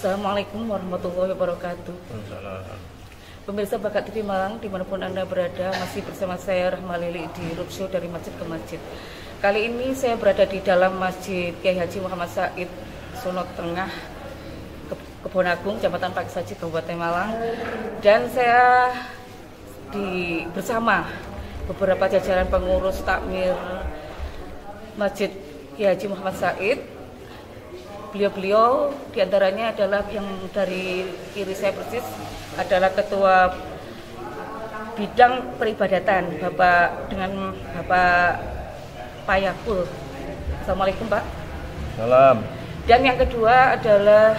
Assalamualaikum warahmatullahi wabarakatuh. Pemirsa Bakat TV Malang, dimanapun Anda berada, masih bersama saya Rahma Lili di Roadshow dari Masjid ke Masjid. Kali ini saya berada di dalam Masjid Kiai Haji Muhammad Said, Sono Tengah, Kebon Agung, Kecamatan Paksaji, Kabupaten Malang. Dan saya bersama beberapa jajaran pengurus takmir Masjid Kiai Haji Muhammad Said. Beliau diantaranya adalah yang dari kiri saya persis adalah Ketua Bidang Peribadatan Bapak Payakul. Assalamualaikum Pak. Salam. Dan yang kedua adalah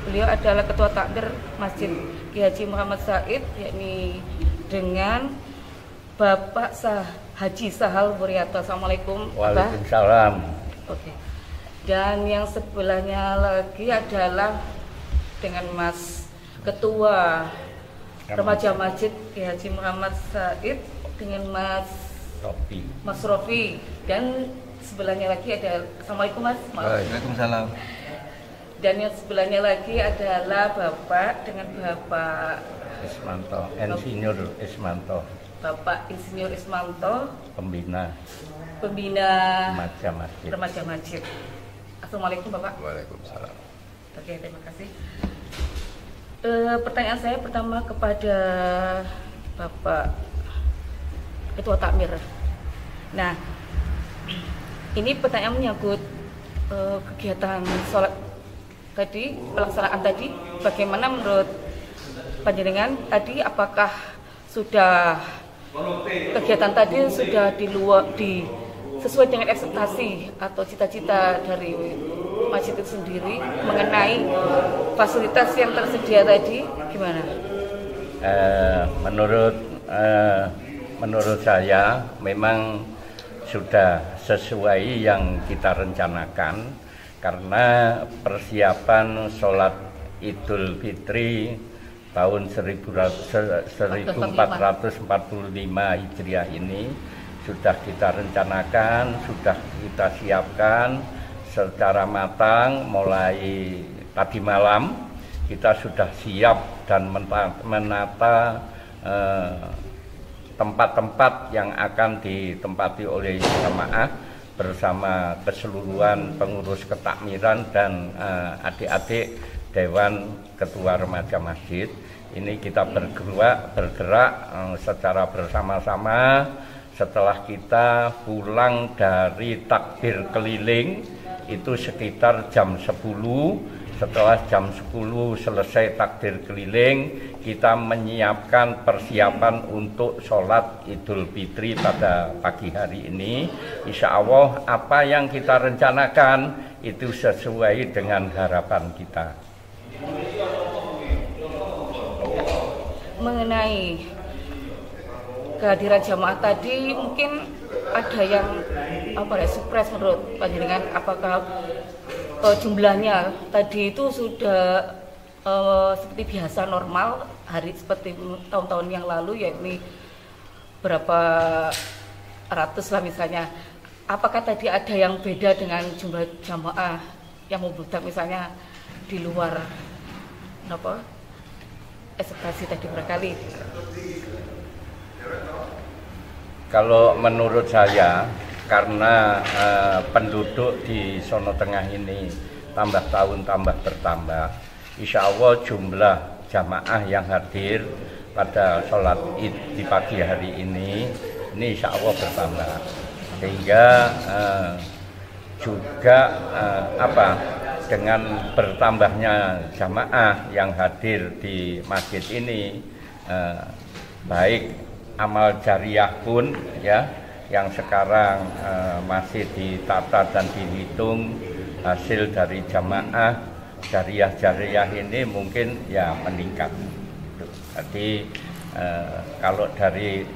beliau adalah Ketua Takmir Masjid Kiai Haji Muhammad Said, yakni dengan Bapak Haji Sahal Wuryato. Assalamualaikum. Waalaikumsalam. Oke. Dan yang sebelahnya lagi adalah dengan Mas Ketua Remaja Masjid Kiai Haji Muhammad Said dengan Mas Rofi. Dan sebelahnya lagi ada Assalamualaikum Mas. Waalaikumsalam. Dan yang sebelahnya lagi adalah Bapak dengan Bapak Ismanto, Insinyur Ismanto. Bapak Insinyur Ismanto, Pembina Remaja Masjid. Assalamualaikum Bapak. Waalaikumsalam. Oke, terima kasih. Pertanyaan saya pertama kepada Bapak Ketua Takmir. Nah, ini pertanyaan menyangkut kegiatan sholat tadi, pelaksanaan tadi. Bagaimana menurut panjenengan tadi? Apakah sudah kegiatan tadi sudah sesuai dengan ekspektasi atau cita-cita dari masjid itu sendiri mengenai fasilitas yang tersedia tadi, gimana? Menurut saya memang sudah sesuai yang kita rencanakan, karena persiapan sholat Idul Fitri tahun 1445 Hijriah ini sudah kita rencanakan, sudah kita siapkan secara matang. Mulai tadi malam kita sudah siap dan menata tempat-tempat yang akan ditempati oleh jamaah bersama keseluruhan pengurus ketakmiran dan adik-adik Dewan Ketua Remaja Masjid. Ini kita bergerak secara bersama-sama. Setelah kita pulang dari takbir keliling itu sekitar jam 10. Setelah jam 10 selesai takbir keliling, kita menyiapkan persiapan untuk sholat Idul Fitri pada pagi hari ini. Insya Allah apa yang kita rencanakan itu sesuai dengan harapan kita. Mengenai kehadiran jamaah tadi, mungkin ada yang surprise menurut panjenengan. Apakah jumlahnya tadi itu sudah seperti biasa normal hari seperti tahun-tahun yang lalu, yakni berapa ratus lah misalnya? Apakah tadi ada yang beda dengan jumlah jamaah yang membludak misalnya di luar ekspektasi tadi berkali? Kalau menurut saya, karena penduduk di Sono Tengah ini tambah tahun tambah bertambah, insya Allah jumlah jamaah yang hadir pada sholat Id di pagi hari ini insya Allah bertambah. Sehingga juga dengan bertambahnya jamaah yang hadir di masjid ini, baik amal jariah pun ya, yang sekarang masih ditata dan dihitung hasil dari jamaah jariah ini mungkin ya meningkat. Jadi kalau dari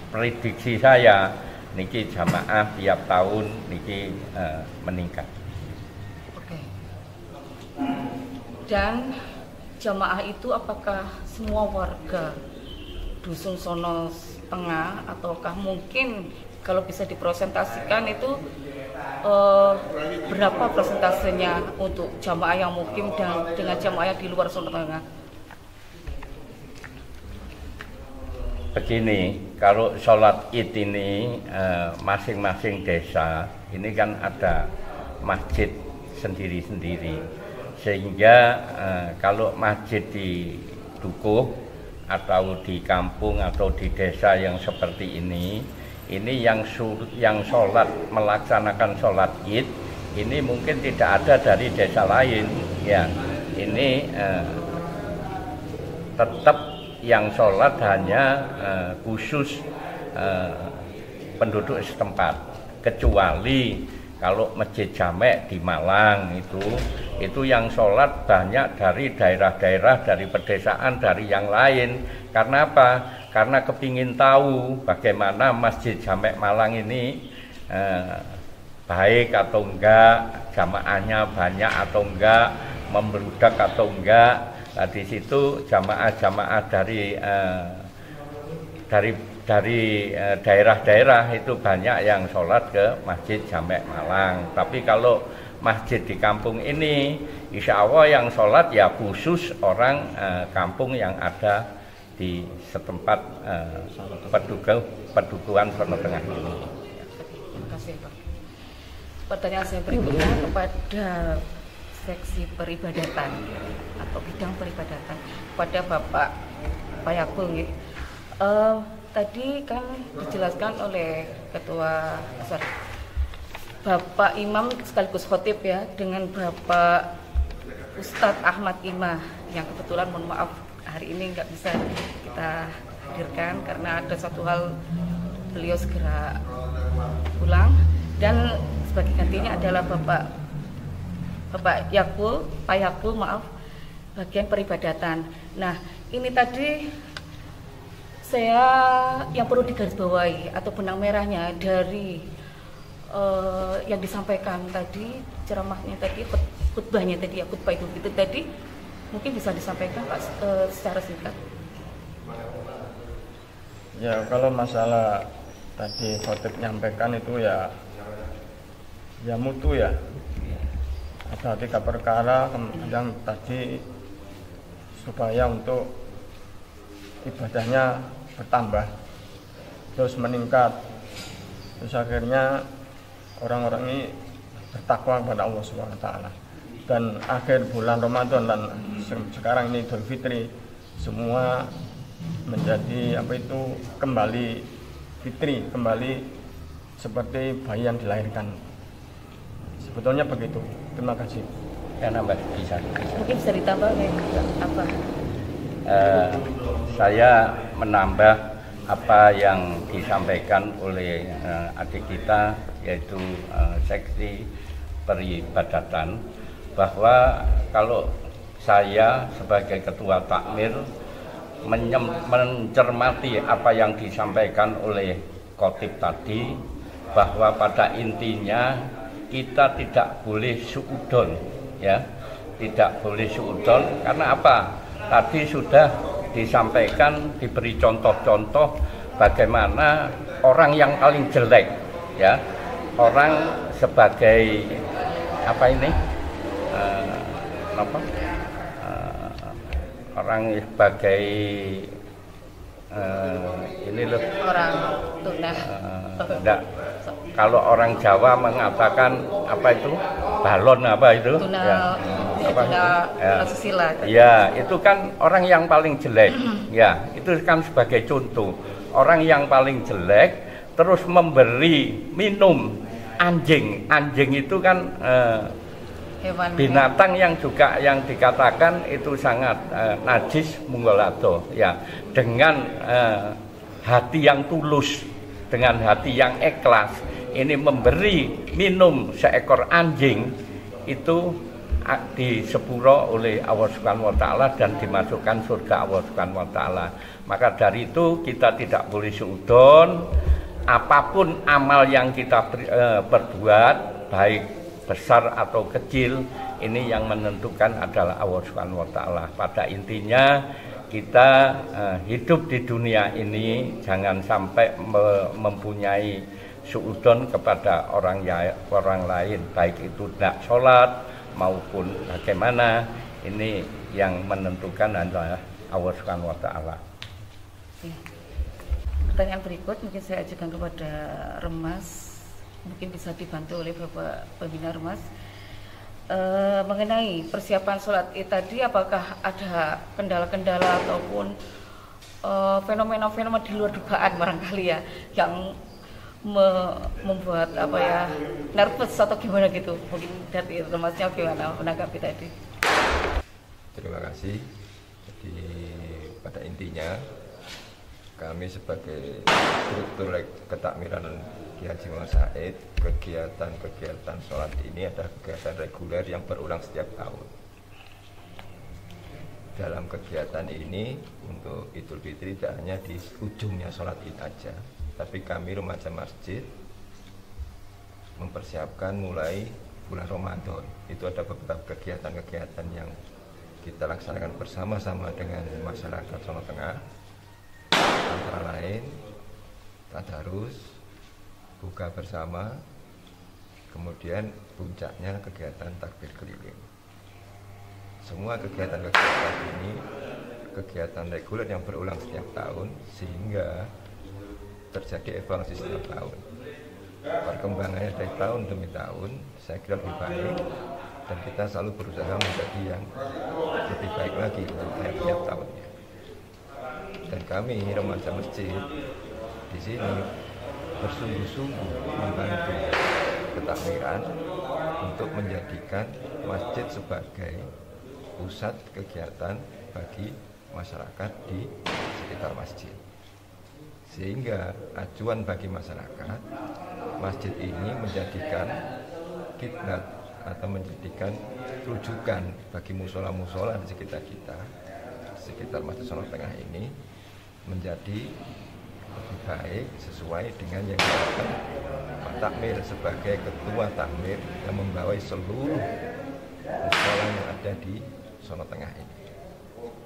prediksi saya, niki jamaah tiap tahun niki meningkat. Oke. Dan jamaah itu apakah semua warga Dusun Sono Tengah, ataukah mungkin kalau bisa dipresentasikan itu berapa persentasenya untuk jamaah yang mukim dan dengan jamaah di luar Sumber Tengah? Begini, kalau sholat id ini masing-masing desa ini kan ada masjid sendiri-sendiri, sehingga kalau masjid di dukuh atau di kampung atau di desa yang seperti ini yang sholat melaksanakan sholat id ini mungkin tidak ada dari desa lain, ya. Ini tetap yang sholat hanya khusus penduduk setempat, kecuali kalau masjid jamek di Malang itu yang sholat banyak dari daerah-daerah, dari pedesaan, dari yang lain. Karena apa? Karena kepingin tahu bagaimana masjid jamek Malang ini baik atau enggak, jamaahnya banyak atau enggak, membludak atau enggak. Nah, di situ jamaah-jamaah dari daerah-daerah itu banyak yang sholat ke Masjid Jamek Malang. Tapi kalau masjid di kampung ini, insya Allah yang sholat ya khusus orang kampung yang ada di setempat pedukuhan Sono Tengah ini. Terima kasih, Pak. Pertanyaan saya berikutnya kepada seksi peribadatan atau bidang peribadatan pada Bapak Yakul. Tadi kan dijelaskan oleh Ketua Bapak Imam sekaligus khotib ya, dengan Bapak Ustadz Ahmad Imah yang kebetulan mohon maaf hari ini nggak bisa kita hadirkan karena ada satu hal, beliau segera pulang, dan sebagai gantinya adalah Pak Yakul maaf, bagian peribadatan. Nah, ini tadi saya yang perlu digarisbawahi atau benang merahnya dari yang disampaikan tadi, ceramahnya tadi, khutbahnya tadi, ya khutbah Idul Fitri tadi, mungkin bisa disampaikan Pak secara singkat. Ya, kalau masalah tadi khotib menyampaikan itu ya mutu ya. Ada 3 perkara yang tadi supaya untuk ibadahnya bertambah, terus meningkat, terus akhirnya orang-orang ini bertakwa kepada Allah SWT. Dan akhir bulan Ramadan dan sekarang ini Idul Fitri, semua menjadi kembali fitri, kembali seperti bayi yang dilahirkan. Sebetulnya begitu. Terima kasih. Ya, nambah bisa. Mungkin bisa ditambah apa? Saya menambah apa yang disampaikan oleh adik kita, yaitu seksi peribadatan, bahwa kalau saya sebagai ketua takmir mencermati apa yang disampaikan oleh khotib tadi, bahwa pada intinya kita tidak boleh suudon, ya, tidak boleh suudon. Karena apa? Tadi sudah disampaikan, diberi contoh-contoh bagaimana orang yang paling jelek, ya, orang sebagai orang sebagai orang tunah. Enggak. Kalau orang Jawa mengatakan balon susila. Ya, itu kan orang yang paling jelek. Ya, itu kan sebagai contoh. Orang yang paling jelek terus memberi minum anjing. Anjing itu kan hewan binatang yang juga yang dikatakan itu sangat najis munggolato, ya, dengan hati yang tulus, dengan hati yang ikhlas, ini memberi minum seekor anjing, itu disepuro oleh Allah Subhanahu wa taala dan dimasukkan surga Allah Subhanahu wa taala. Maka dari itu kita tidak boleh suudon, apapun amal yang kita perbuat, baik besar atau kecil, ini yang menentukan adalah Allah Subhanahu wa taala. Pada intinya kita hidup di dunia ini jangan sampai mempunyai suudon kepada orang lain, baik itu tidak sholat maupun bagaimana, ini yang menentukan adalah Allah Subhanahu wa Ta'ala. Pertanyaan berikut mungkin saya ajukan kepada Remas, mungkin bisa dibantu oleh Bapak Pembina Remas. Mengenai persiapan sholat Id tadi, apakah ada kendala-kendala ataupun fenomena-fenomena di luar dugaan barangkali ya, yang membuat nervous atau gimana gitu? Mungkin dari Remasnya gimana menanggapi tadi? Terima kasih. Jadi pada intinya kami sebagai struktur ketakmiran Kiai Haji Muhammad Said, kegiatan sholat ini adalah kegiatan reguler yang berulang setiap tahun. Dalam kegiatan ini untuk Idul Fitri tidak hanya di ujungnya sholat Id aja, tapi kami remaja masjid mempersiapkan mulai bulan Ramadan. Itu ada beberapa kegiatan-kegiatan yang kita laksanakan bersama-sama dengan masyarakat Solo Tengah, antara lain tadarus, buka bersama, kemudian puncaknya kegiatan takbir keliling. Semua kegiatan-kegiatan ini kegiatan reguler yang berulang setiap tahun, sehingga terjadi evaluasi setiap tahun. Perkembangannya dari tahun demi tahun saya kira lebih baik, dan kita selalu berusaha menjadi yang lebih baik lagi untuk tiap tahunnya. Dan kami remaja masjid di sini bersungguh-sungguh membantu ketakmiran untuk menjadikan masjid sebagai pusat kegiatan bagi masyarakat di sekitar masjid, sehingga acuan bagi masyarakat, masjid ini menjadikan kiblat atau menjadikan rujukan bagi musola-musola di sekitar kita, sekitar Masjid Solo Tengah ini menjadi lebih baik sesuai dengan yang dilakukan Pak Takmir sebagai ketua takmir yang membawai seluruh musola yang ada di Solo Tengah ini,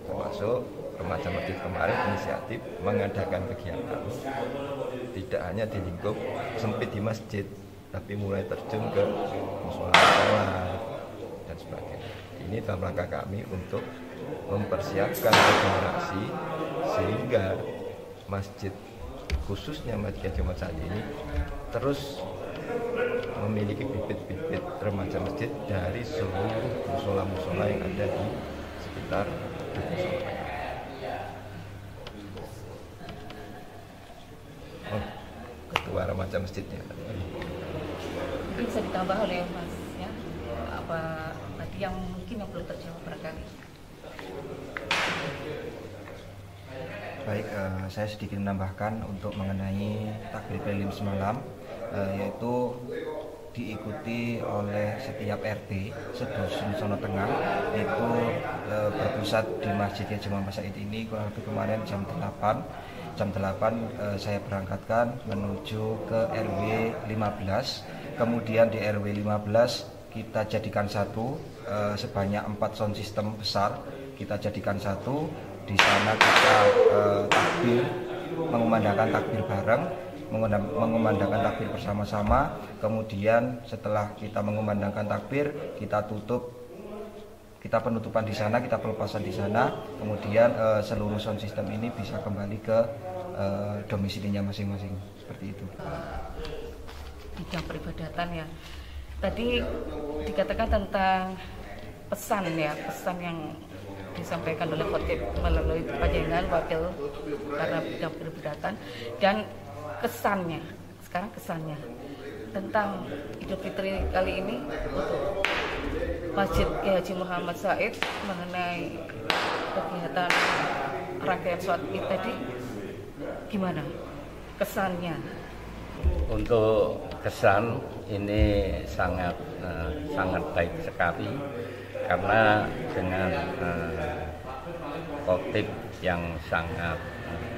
termasuk remaja masjid kemarin inisiatif mengadakan kegiatan tidak hanya di lingkup sempit di masjid, tapi mulai terjun ke musola dan sebagainya. Ini dalam rangka kami untuk mempersiapkan regenerasi sehingga masjid, khususnya Masjid Kiai Haji Muhammad Said ini terus memiliki bibit-bibit remaja masjid dari seluruh musola-musola yang ada di sekitar Dukuh Solo Tengah. Ketua remaja masjidnya. Mungkin bisa ditambah oleh Mas ya, apa tadi yang mungkin yang belum terjawab barangkali. Baik, saya sedikit menambahkan untuk mengenai takbir keliling semalam, yaitu diikuti oleh setiap RT sedusun Solo Tengah, itu berpusat di Masjid Kiai Haji Muhammad Said ini kurang lebih kemarin jam 8 saya berangkatkan menuju ke RW 15, kemudian di RW 15 kita jadikan satu, sebanyak 4 sound system besar kita jadikan satu. Di sana kita takbir, mengumandangkan takbir bareng, mengumandangkan takbir bersama-sama. Kemudian setelah kita mengumandangkan takbir, kita tutup, kita penutupan di sana, kita pelepasan di sana. Kemudian seluruh sound system ini bisa kembali ke domisilinya masing-masing, seperti itu. Bidang peribadatan ya. Tadi dikatakan tentang pesan ya, pesan yang disampaikan oleh khotib melalui panjenengan wakil karena bidang peribadatan, dan kesannya, sekarang kesannya tentang Idul Fitri kali ini untuk Masjid Kiai Haji Muhammad Said mengenai kegiatan rangkaian sholat Id tadi, gimana kesannya? Untuk kesan ini sangat baik sekali, karena dengan khotib yang sangat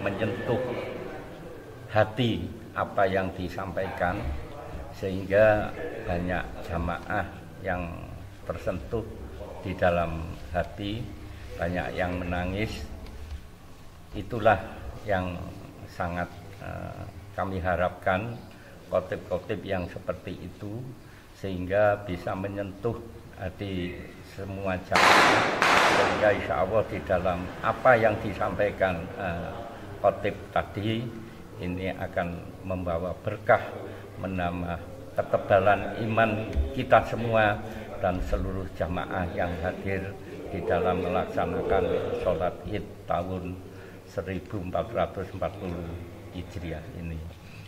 menyentuh hati apa yang disampaikan, sehingga banyak jamaah yang tersentuh di dalam hati, banyak yang menangis. Itulah yang sangat kami harapkan khotib-khotib yang seperti itu, sehingga bisa menyentuh hati semua jamaah, sehingga insya Allah di dalam apa yang disampaikan khotib tadi ini akan membawa berkah, menambah ketebalan iman kita semua dan seluruh jamaah yang hadir di dalam melaksanakan sholat Id tahun 1440 Hijriah ini.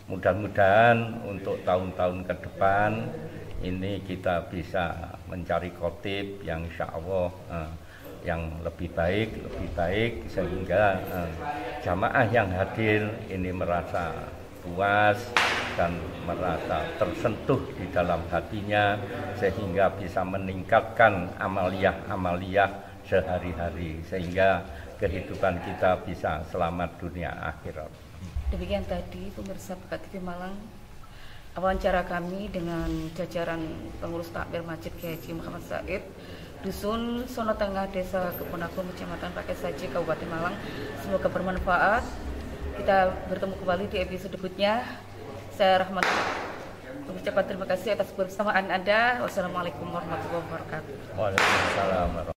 Mudah-mudahan untuk tahun-tahun ke depan ini kita bisa mencari khotib yang insya Allah yang lebih baik sehingga jamaah yang hadir ini merasa puas dan merasa tersentuh di dalam hatinya, sehingga bisa meningkatkan amaliyah sehari-hari, sehingga kehidupan kita bisa selamat dunia akhirat. Demikian tadi pemirsa Buka TV Malang, wawancara kami dengan jajaran pengurus takmir Masjid Kiai Haji Muhammad Said, Dusun Sono Tengah, Desa Kebun-Agung, Kecamatan Pakai Saji, Kabupaten Malang. Semoga bermanfaat. Kita bertemu kembali di episode berikutnya. Saya Rahmat mengucapkan terima kasih atas kebersamaan Anda. Wassalamualaikum warahmatullahi wabarakatuh. Waalaikumsalam warahmatullahi wabarakatuh.